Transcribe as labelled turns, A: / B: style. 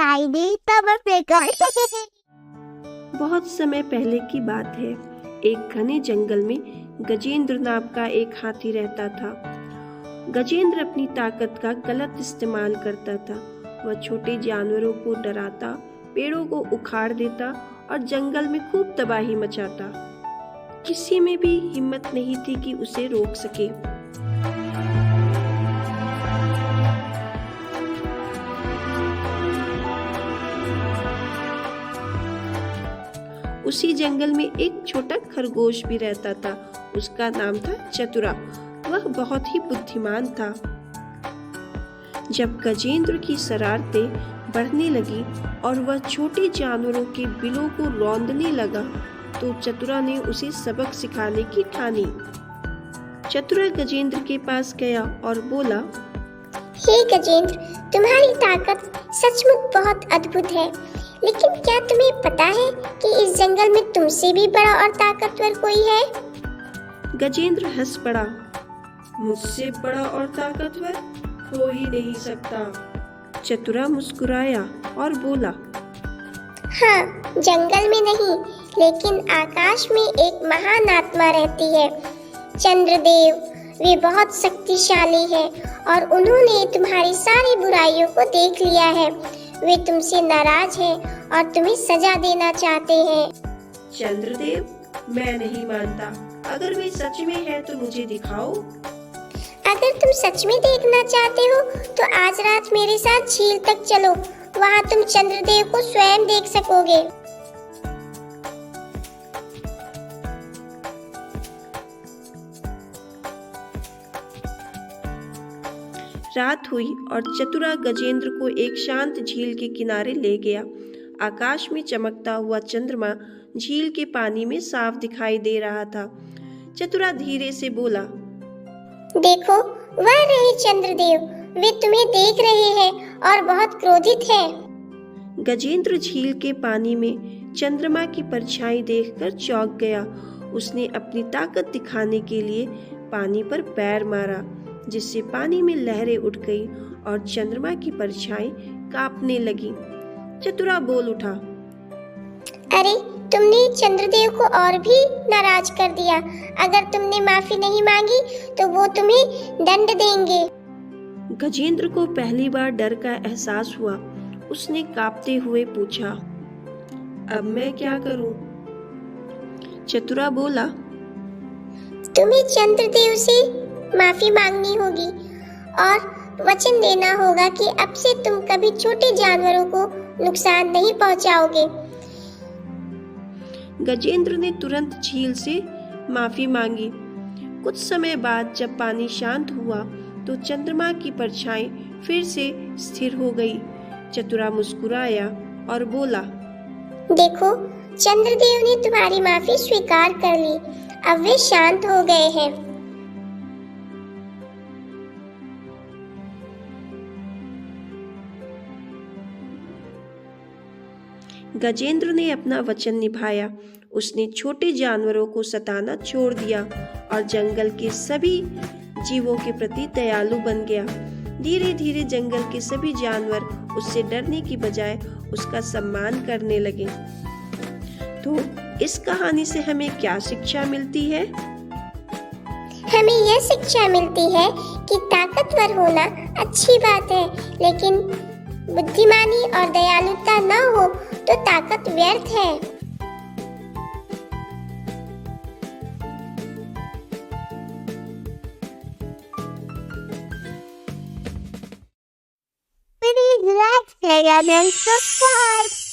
A: दिखाई दी तब मैं फेंका।
B: बहुत समय पहले की बात है। एक घने जंगल में गजेंद्र नाम का एक हाथी रहता था। गजेंद्र अपनी ताकत का गलत इस्तेमाल करता था। वह छोटे जानवरों को डराता, पेड़ों को उखाड़ देता और जंगल में खूब तबाही मचाता। किसी में भी हिम्मत नहीं थी कि उसे रोक सके। उसी जंगल में एक छोटा खरगोश भी रहता था। उसका नाम था चतुरा। वह बहुत ही बुद्धिमान था। जब गजेंद्र की शरारतें बढ़ने लगी और वह छोटे जानवरों के बिलों को रौंदने लगा, तो चतुरा ने उसे सबक सिखाने की ठानी। चतुरा गजेंद्र के पास गया और बोला,
C: हे गजेंद्र, तुम्हारी ताकत सचमुच बहुत अद्भुत है, लेकिन क्या तुम्हें पता है कि इस जंगल में तुमसे भी बड़ा और ताकतवर कोई है?
B: गजेंद्र हंस पड़ा। मुझसे बड़ा और ताकतवर हो ही नहीं सकता। चतुरा मुस्कुराया और बोला,
C: हाँ, जंगल में नहीं, लेकिन आकाश में एक महान आत्मा रहती है, चंद्रदेव। वे बहुत शक्तिशाली है और उन्होंने तुम्हारी सारी बुराइयों को देख लिया है। वे तुमसे नाराज हैं और तुम्हें सजा देना चाहते हैं।
B: चंद्रदेव? मैं नहीं मानता। अगर वे सच में है तो मुझे दिखाओ।
C: अगर तुम सच में देखना चाहते हो तो आज रात मेरे साथ झील तक चलो। वहाँ तुम चंद्रदेव को स्वयं देख सकोगे।
B: रात हुई और चतुरा गजेंद्र को एक शांत झील के किनारे ले गया। आकाश में चमकता हुआ चंद्रमा झील के पानी में साफ दिखाई दे रहा था। चतुरा धीरे से बोला,
C: देखो, वह रहे चंद्रदेव। वे तुम्हें देख रहे हैं और बहुत क्रोधित हैं।
B: गजेंद्र झील के पानी में चंद्रमा की परछाई देखकर चौंक गया। उसने अपनी ताकत दिखाने के लिए पानी पर पैर मारा, जिससे पानी में लहरें उठ गई और चंद्रमा की परछाई कांपने लगी। चतुरा बोल उठा,
C: अरे, तुमने चंद्रदेव को और भी नाराज कर दिया। अगर तुमने माफी नहीं मांगी तो वो तुम्हें दंड देंगे।
B: गजेंद्र को पहली बार डर का एहसास हुआ। उसने कांपते हुए पूछा, अब मैं क्या करूं? चतुरा बोला,
C: तुम्हें चंद्रदेव से माफी मांगनी होगी और वचन देना होगा कि अब से तुम कभी छोटे जानवरों को नुकसान नहीं पहुंचाओगे।
B: गजेंद्र ने तुरंत झील से माफी मांगी। कुछ समय बाद जब पानी शांत हुआ तो चंद्रमा की परछाई फिर से स्थिर हो गई। चतुरा मुस्कुराया और बोला,
C: देखो, चंद्रदेव ने तुम्हारी माफी स्वीकार कर ली। अब वे शांत हो गए हैं।
B: गजेंद्र ने अपना वचन निभाया। उसने छोटे जानवरों को सताना छोड़ दिया और जंगल के सभी जीवों के प्रति दयालु बन गया। धीरे धीरे जंगल के सभी जानवर उससे डरने की बजाय उसका सम्मान करने लगे। तो इस कहानी से हमें क्या शिक्षा मिलती है?
C: हमें यह शिक्षा मिलती है कि ताकतवर होना अच्छी बात है, लेकिन बुद्धिमानी और दयालुता न हो तो ताकत व्यर्थ है।
A: Please like, share and subscribe.